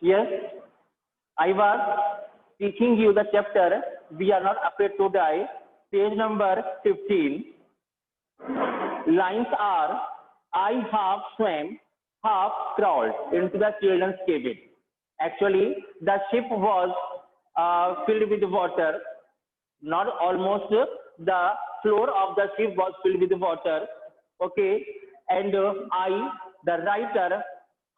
Yes, I was teaching you the chapter We Are Not Afraid to Die, page number 15. Lines are I half swam, half crawled into the children's cabin. Actually, the ship was filled with water. Not almost the floor of the ship was filled with water. Okay, and I, the writer,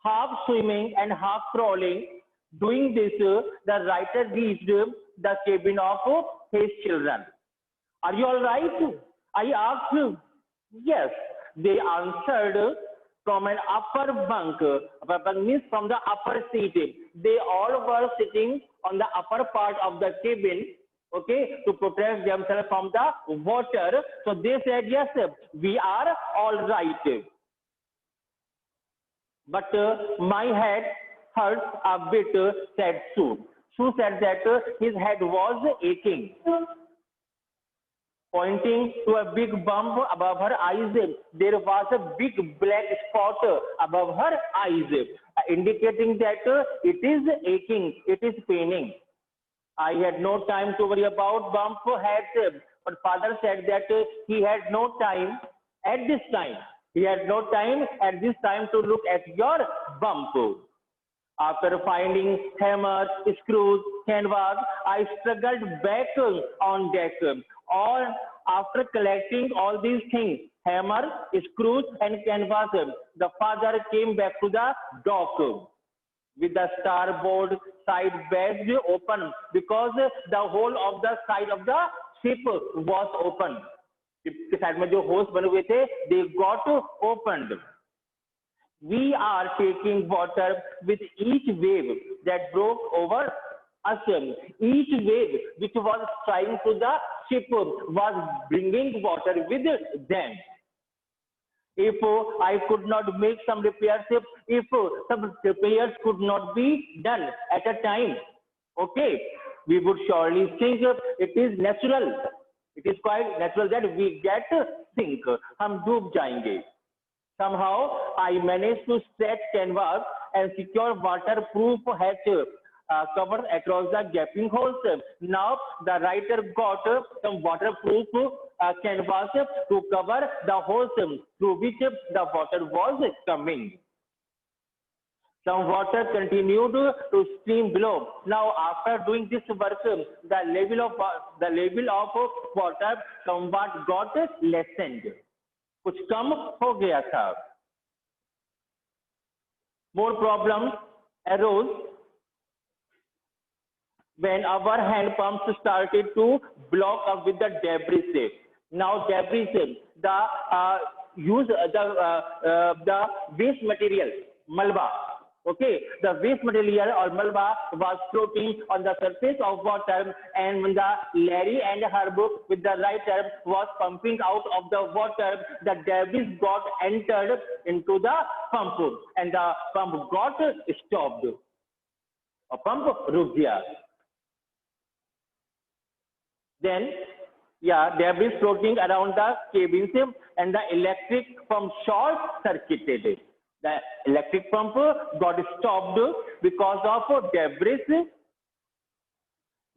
half swimming and half crawling. Doing this, the writer reached the cabin of his children. Are you all right? I asked. Yes, they answered from an upper bunk. Upper bunk means from the upper seat. They all were sitting on the upper part of the cabin, okay, to protect themselves from the water. So they said, yes, we are all right. But my head hurts a bit, said Sue. Sue said that his head was aching. Pointing to a big bump above her eyes, there was a big black spot above her eyes, indicating that it is aching, it is paining. I had no time to worry about bump heads, but father said that he had no time at this time. He had no time at this time to look at your bump. After finding hammer, screws, canvas, I struggled back on deck. All after collecting all these things, hammer, screws, and canvas, the father came back to the dock with the starboard side badge open because the whole of the side of the ship was open. के side में जो holes बने हुए थे, they got opened. We are taking water with each wave that broke over us. Each wave which was trying to the ship was bringing water with them. If I could not make some repairs, if some repairs could not be done at a time, okay, we would surely sink. It is natural. It is quite natural that we get sink. हम डूब जाएंगे. Somehow I managed to stretch canvas and secure waterproof hatch cover across the gaping holes. Now the writer got some waterproof canvas to cover the holes through which the water was coming. Some water continued to stream below. Now, after doing this work, the level of water somewhat got lessened. कुछ कम हो गया था. More problems arose when our hand pumps started to block up with the debris. Now debris, the waste material, malba. Okay, the waste material or malba was floating on the surface of water, and when the Larry and Herb with the writer was pumping out of the water, the debris got entered into the pump, and the pump got stopped. A pump रुक गया. Then, yeah, debris floating around the cabins, and the electric pump short circuited. The electric pump got stopped because of debris.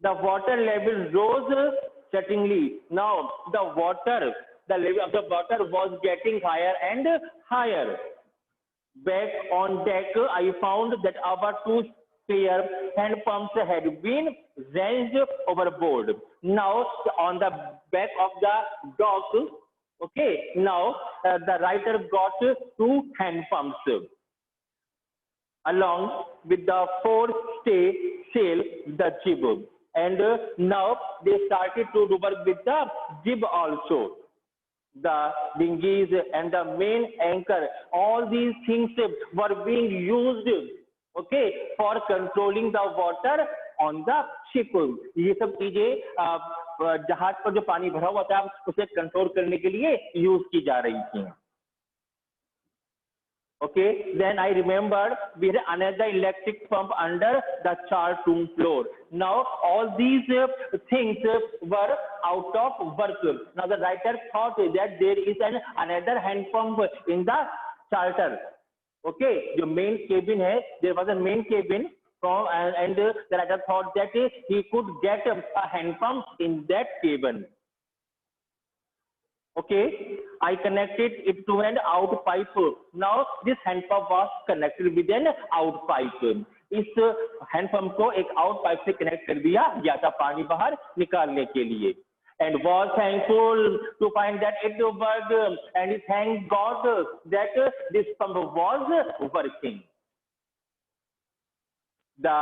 The water level rose suddenly. Now the level of the water was getting higher and higher. Back on deck, I found that our two spare hand pumps had been wrenched overboard. Now on the back of the dock, okay, now the writer got two hand pumps along with the forestay sail, the jib, and now they started to work with the jib also. The dinghies and the main anchor, all these things were being used, okay, for controlling the water on the ship. ये सब चीजें जहाज पर जो पानी भरा हुआ था उसे कंट्रोल करने के लिए यूज की जा रही थी. Okay, then I remembered we had another electric pump under the chart room floor. Now all these things were out of work. Now the writer thought that there is another hand pump in the charter. Okay, the main cabin है, there was a main cabin from, and the writer thought that he could get a hand pump in that cabin. Okay, I connected it to an out pipe. Now this hand pump was connected with an out pipe. इस hand pump को एक out pipe से connect कर दिया गया था पानी बाहर निकालने के लिए. And was thankful to find that it worked, and he thanked God that this pump was working. The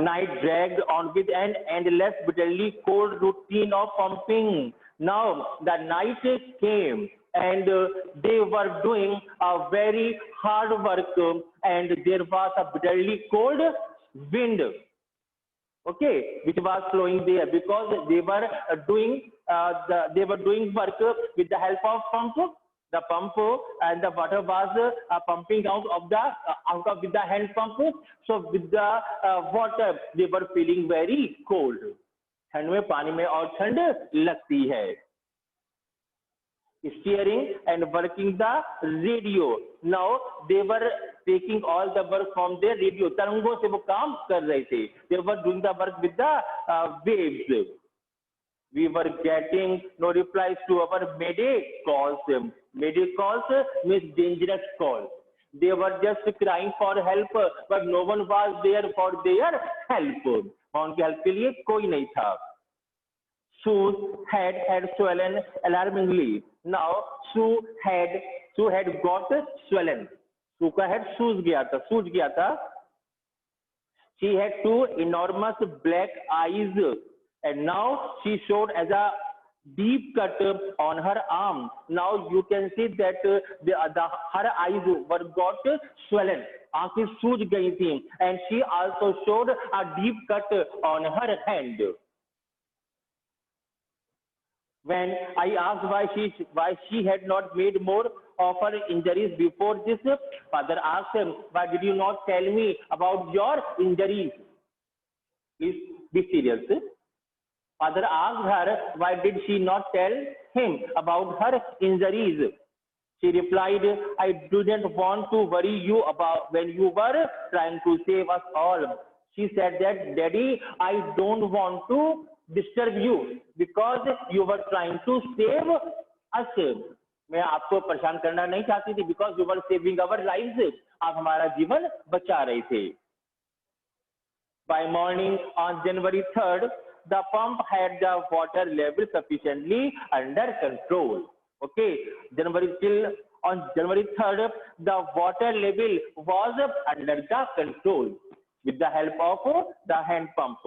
night dragged on with an endless, bitterly cold routine of pumping. Now the night came, and they were doing a very hard work, and there was a bitterly cold wind, okay, which was flowing there because they were doing work with the help of pump. The pump and the water was pumping out of with the hand pump. So with the water they were feeling very cold. ठंड में पानी में और ठंड लगती है. Steering and working the radio. Now they were taking all the work from their radio. तरंगों से वो काम कर रहे थे. They were doing the work with the waves. We were getting no replies to our mayday calls. Mayday calls means dangerous calls. They were just crying for help, but no one was there for their help. उनकी help के लिए कोई नहीं था. Sue's head had swollen alarmingly. Now Sue had got swollen. Sue का head सूज गया था. She had two enormous black eyes, and now she showed as a deep cut on her arm. Now you can see that her eyes were got swollen. आंखें सूज गई थी, and she also showed a deep cut on her hand. When I asked why she had not made more of her injuries before this, father asked him, "Why did you not tell me about your injuries?" Please be serious. Father asked her, why did she not tell him about her injuries? She replied, "I didn't want to worry you about when you were trying to save us all." She said that, "Daddy, I don't want to disturb you because you were trying to save us." मैं आपको परेशान करना नहीं चाहती थी because you were saving our lives. आप हमारा जीवन बचा रहे थे. By morning on January 3rd, the pump had the water level sufficiently under control. Okay, on January 3rd, the water level was under the control with the help of the hand pump.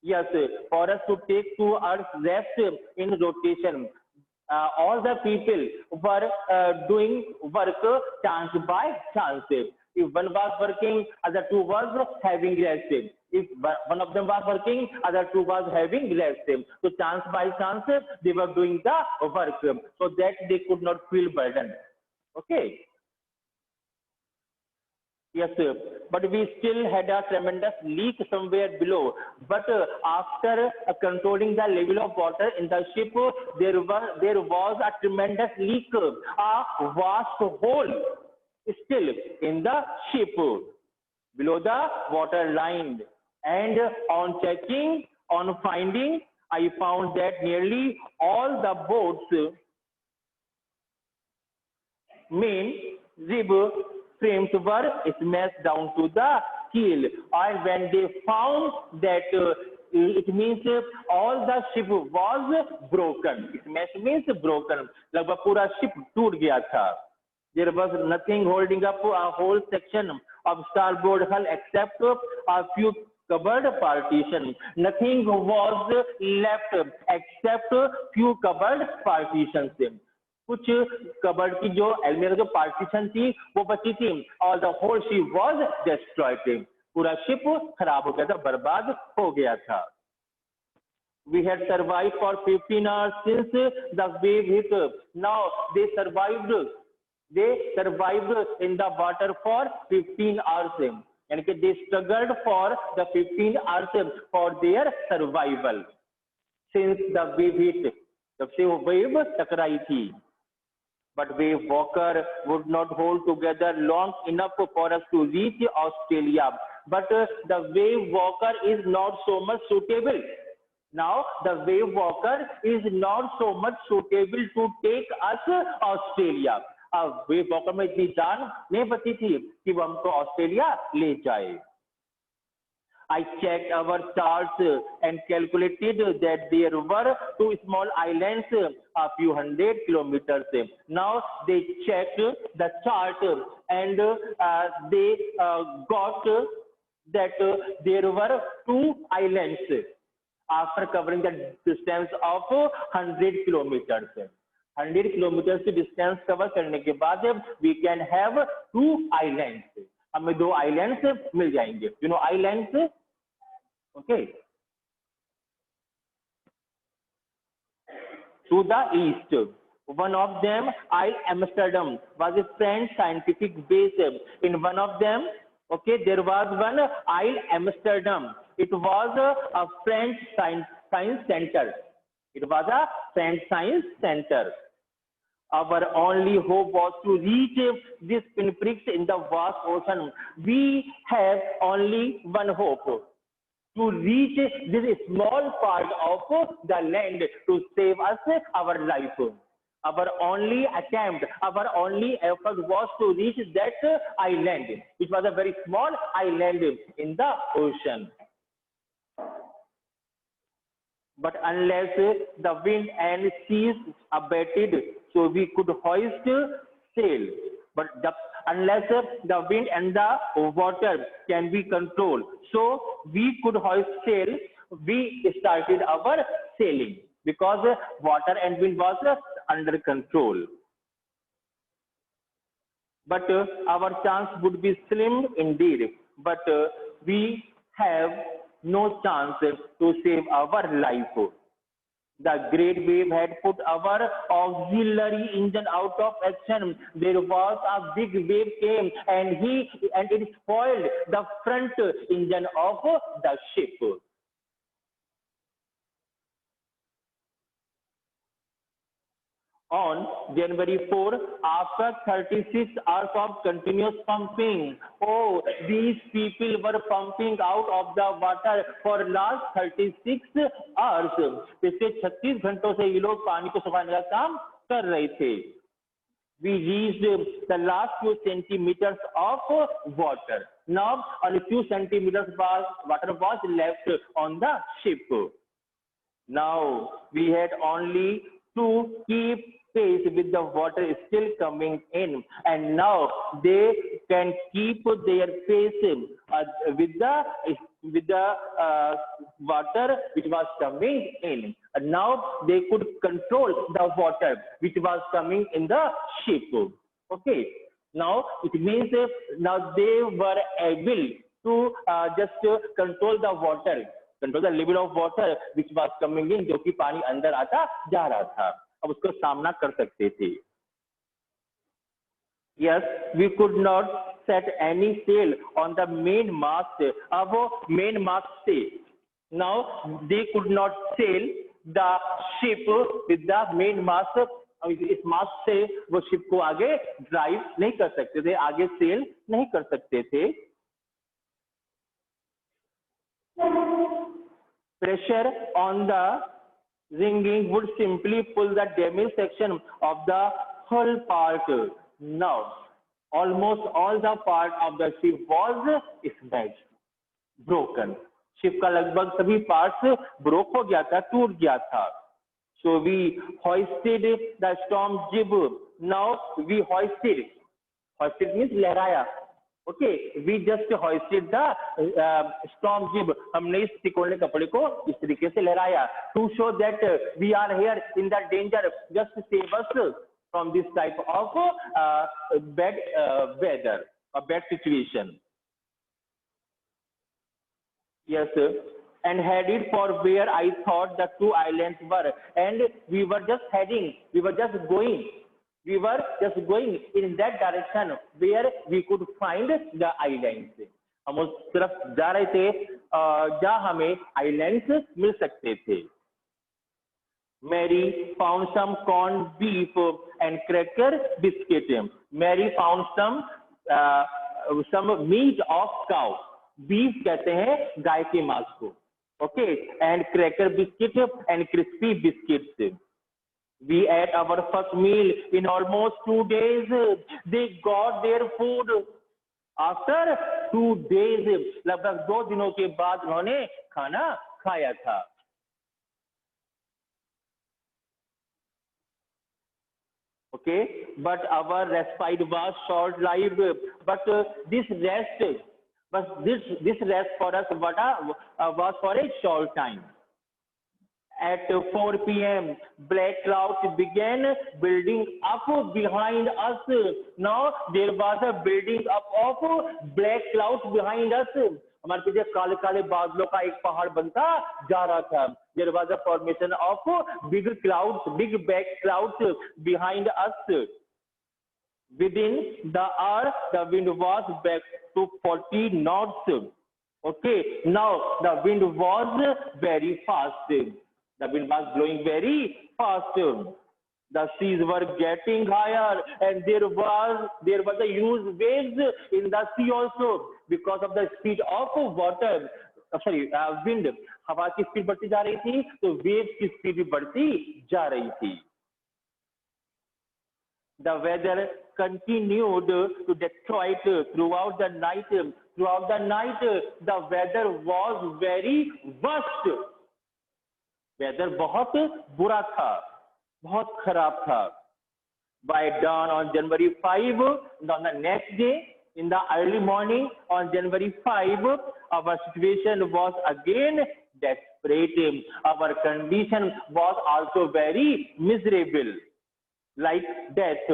Yes, for us to take 2 hours rest in rotation. All the people were doing work chance by chance. If one was working, other two was having rest. If one of them was working, other two was having rest. So chance by chance, they were doing the work so that they could not feel burdened. Okay. Yes, sir. But we still had a tremendous leak somewhere below. But after controlling the level of water in the ship, there was a tremendous leak, a vast hole still in the ship below the water line. And on checking, on finding, I found that nearly all the boats' main rib frames were smashed down to the keel. And when they found that, it means all the ship was broken. Smashed means broken. लगभग पूरा ship टूट गया था. There was nothing holding up a whole section of starboard hull except a few covered partitions. Nothing was left except few covered partitions. कुछ cupboard की जो एलमेरा जो partition थी वो बची थी. और the whole ship was destroyed. पूरा शिप खराब हो गया था, बर्बाद हो गया था. We had survived for 15 hours since the wave hit. Now they survived in the water for 15 hours. यानी कि they struggled for the 15 hours for their survival since the wave hit. जब से वो वेव टकराई थी. But wave walker would not hold together long enough for us to reach Australia. but the wave walker is not so much suitable. Now the wave walker is not so much suitable to take us Australia. अब wave walker में इतनी जान नहीं बची थी कि वो हमको ऑस्ट्रेलिया ले जाए. I checked our charts and calculated that there were two small islands a few hundred kilometers. Now they checked the chart and they got that there were two islands after covering the distance of 100 kilometers. 100 kilometers की distance cover करने के बाद we can have two islands. हमें दो islands मिल जाएंगे. You know islands? Okay. To the east, one of them, Isle Amsterdam, was a French scientific base. In one of them, okay, there was one Isle Amsterdam. It was a French science center. It was a French science center. Our only hope was to reach this pinpricks in the vast ocean. We have only one hope, to reach this small part of the land to save us our life. Our only attempt, our only effort was to reach that island, which was a very small island in the ocean. But unless the wind and seas abated, so we could hoist sail. But unless the wind and the water can be controlled, so we could hoist sail, we started our sailing because water and wind was under control. But our chance would be slim indeed. But we have no chance to save our life. The great wave had put our auxiliary engine out of action. There was a big wave came and it spoiled the front engine of the ship. On January 4, after 36 hours of continuous pumping, oh, these people were pumping out of the water for last 36 hours. पिछले 36 घंटों से ये लोग पानी को सुखाने का काम कर रहे थे. We reached the last few centimeters of water. Now, only few centimeters water was left on the ship. Now, we had only to keep pace with the water still coming in, and now they can keep their pace with the water which was coming in. And now they could control the water which was coming in the ship. Okay. Now it means now they were able to just control the water, control the level of water which was coming in, जो कि पानी अंदर आता जा रहा था. अब उसको सामना कर सकते थे. Yes, we could not set any sail on the main mast. अब वो main mast से, now they could not sail the ship with the main mast. इस mast से वो ship को आगे drive नहीं कर सकते थे, आगे sail नहीं कर सकते थे. Pressure on the rigging would simply pull the damaged section of the hull part. Now, almost all the part of the ship was smashed, broken. Ship का लगभग सभी parts broke हो गया था, टूट गया था. So we hoisted the storm jib. Now we hoisted means लहराया. Okay, we just hoisted the storm jib. हमने इस तिकोने कपड़े को इस तरीके से लहराया to show that we are here in the danger, just to save us from this type of bad weather, a bad situation. Yes, sir. And headed for where I thought the two islands were, and we were just going in that direction where we could find the islands. हम उस तरफ जा रहे थे जहाँ हमें islands मिल सकते थे. Mary found some corned beef and cracker biscuit. Mary found some meat of cow. Beef कहते हैं गाय के मांस को. Okay, and cracker biscuit and crispy biscuits. We ate our first meal in almost 2 days. They got their food after 2 days. लगभग 2 दिनों के बाद उन्होंने खाना खाया था. Okay, but our respite was short-lived. But this rest for us was for a short time. At 4 p.m., black clouds began building up behind us. Now there was a building up of black clouds behind us. हमारे पीछे काले काले बादलों का एक पहाड़ बनता जा रहा था. There was a formation of big clouds, big black clouds behind us. Within the hour, the wind was back to 40 knots. Okay, now the wind was very fast. The wind was blowing very fast. The seas were getting higher, and there was a huge waves in the sea also because of the speed of water. Wind. हवा की speed बढ़ती जा रही थी, तो waves की speed भी बढ़ती जा रही थी. The weather continued to deteriorate throughout the night. Throughout the night, the weather was very worst. Weather बहुत बुरा था, बहुत खराब था. By dawn on January 5, on the next day, in the early morning on January 5, our situation was again desperate. Our condition was also very miserable, like death.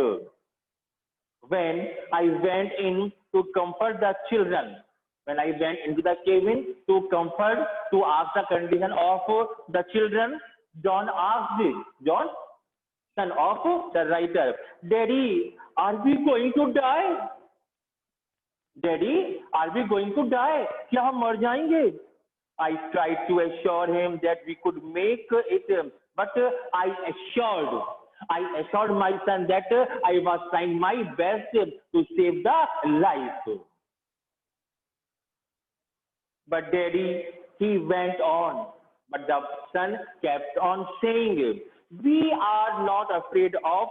When I went in to comfort the children, when I went into the cabin to comfort, to ask the condition of the children, John asked, John, son of the writer, Daddy, are we going to die? Daddy, are we going to die? क्या हम मर जाएंगे? I tried to assure him that we could make it, but I assured my son that I was trying my best to save the life. But Daddy, he went on. But the son kept on saying, we are not afraid of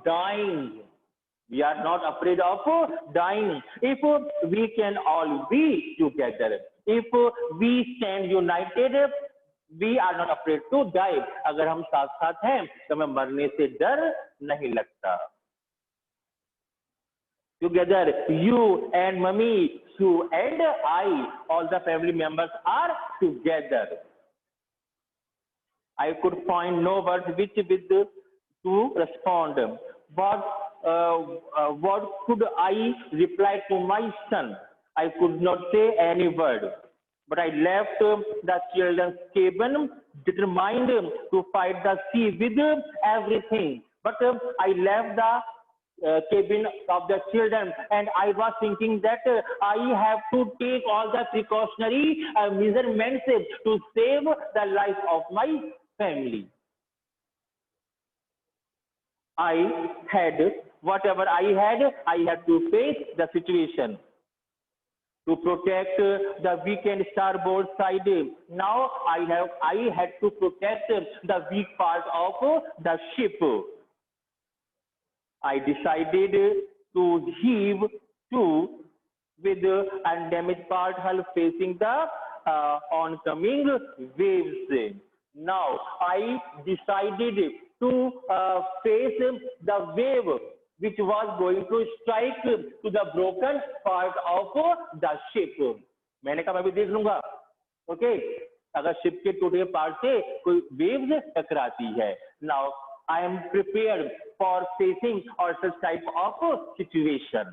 dying. We are not afraid of dying. If we can all be together, if we stand united, we are not afraid to die. अगर हम साथ साथ हैं तो हमें मरने से डर नहीं लगता. Together, you and mommy, you and I, all the family members are together. I could find no words with to respond. What could I reply to my son? I could not say any word. But I left the children's cabin determined to fight the sea with everything. But I left the cabin of the children, and I was thinking that I have to take all the precautionary measurements to save the life of my family. I had whatever I had to face the situation. To protect the weak and starboard side. Now I had to protect the weak part of the ship. I decided to heave to with undamaged part hull facing the oncoming waves. Now I decided to face the wave which was going to strike to the broken part of the ship. मैंने कहा मैं भी देख लूंगा. Okay, अगर ship के टूटे part से कोई वेव्स टकराती है. Now I am prepared for facing or such type of situation.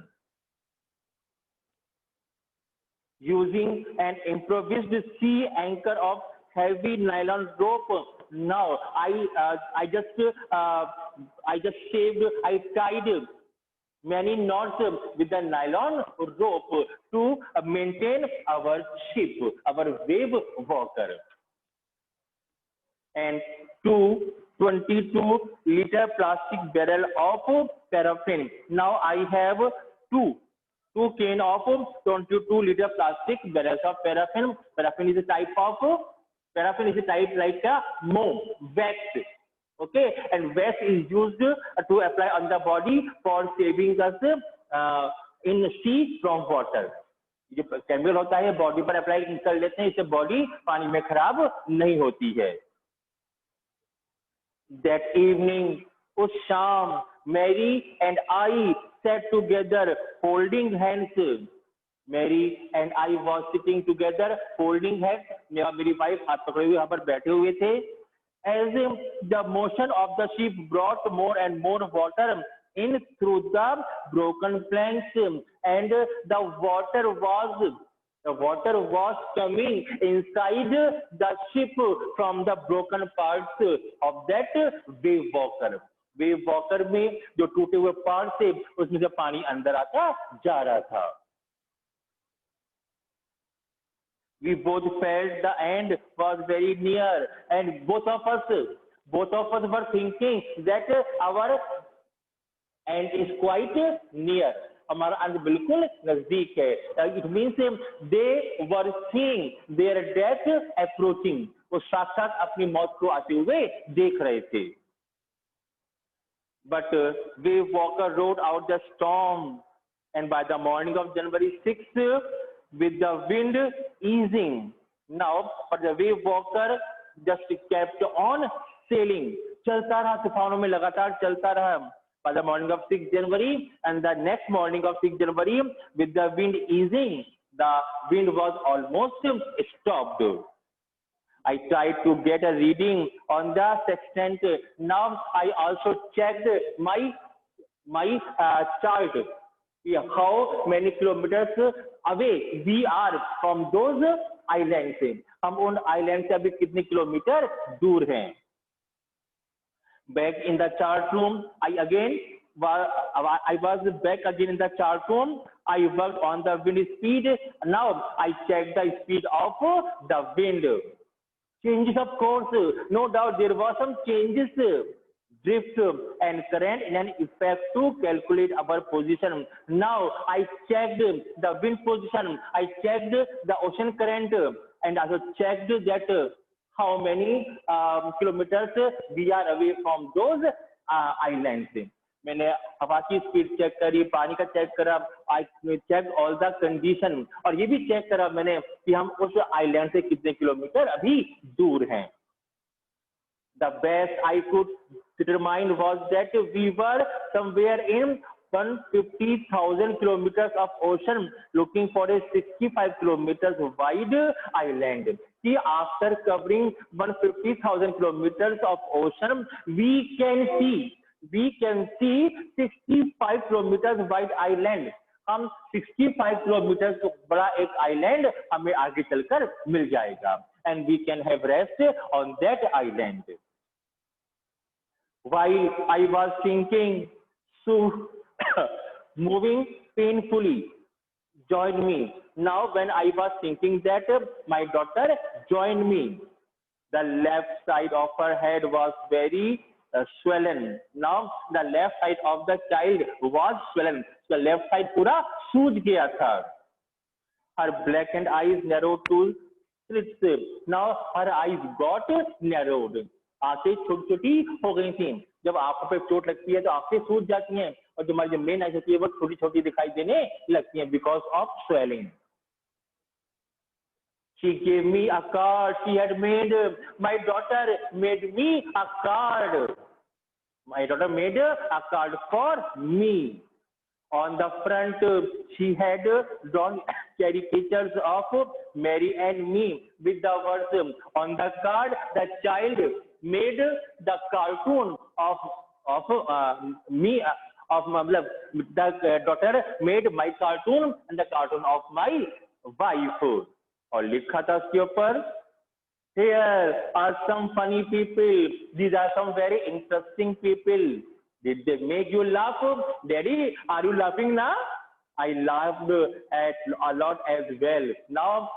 Using an improvised sea anchor of heavy nylon rope. Now I tied many knots with the nylon rope to maintain our ship, our wave walker. And 22-liter plastic barrel of paraffin. Now I have two 2 can of 22-liter plastic barrels of paraffin. Paraffin is a type like a mold, wax. Okay, and wax is used to apply on the body for saving us in sea from water. जो chemical होता है body पर apply कर लेते हैं, इससे body पानी में खराब नहीं होती है. That evening, उस शाम, Mary and I sat together holding hands. Mary and I was sitting together holding hands. मेरी वाइफ हाथ पकड़े हुए यहाँ पर बैठे हुए थे. As the motion of the ship brought more and more water in through the broken planks, and the water was coming inside the ship from the broken parts of that wave walker. Wave walker में जो टूटे हुए part थे उसमें से पानी अंदर आता जा रहा था. We both felt the end was very near, and both of us were thinking that our end is quite near. हमारा अंत बिल्कुल नजदीक है. It means they were seeing their death approaching. वो साथ-साथ अपनी मौत को आते हुए देख रहे थे. But wave walker rode out the storm, and by the morning of January 6th, with the wind easing, now, but the wave walker just kept on sailing. चलता रहा, तूफानों में लगातार चलता रहा. By the morning of 6th January, and the next morning of 6th January, with the wind easing, the wind was almost stopped. I tried to get a reading on the sextant. Now I also checked my chart. How many kilometers away we are from those islands? हम उन islands से अभी कितने kilometre दूर हैं? Back in the chart room, I was back again in the chart room. I worked on the wind speed. Now I checked the speed of the wind. Changes, of course, no doubt there was some changes, drift and current in an effect to calculate our position. Now I checked the wind position, I checked the ocean current, and also checked that how many kilometers we are away from those islands. मैंने हवा की speed check करी, पानी का check करा, I check all the condition, और ये भी चेक करा मैंने कि हम उस आइलैंड से कितने किलोमीटर अभी दूर हैं. The best I could determine was that we were somewhere in 150,000 kilometers of ocean looking for a 65 kilometers wide island. See, after covering 150,000 kilometers of ocean, we can see 65 kilometers wide island. हम 65 kilometers तो बड़ा एक island हमें आगे चलकर मिल जाएगा, and we can have rest on that island. While I was thinking, so moving painfully joined me. Now when I was thinking that, my daughter joined me. The left side of her head was very swollen. Now the left side of the child was swollen. The left side पूरा सूज गया था. Her blackened eyes narrowed to slits. Now her eyes got narrowed. आंखें छोटी छोटी हो गई थी. जब आंखों पे चोट लगती है तो आंखें सूज जाती हैं, और जो हमारी मेन आंखें होती है वो छोटी छोटी दिखाई देने लगती हैं because of swelling. She gave me a card. She had made, my daughter made me a card. My daughter made a card for me. On the front, she had drawn caricatures of Mary and me with the words. On the card, the child made the cartoon of me. The daughter made my cartoon and the cartoon of my wife. और लिखा था उसके ऊपर, here are some funny people. These are some very interesting people. Did they make you laugh? Daddy, are you laughing now? I laughed a lot as well. Now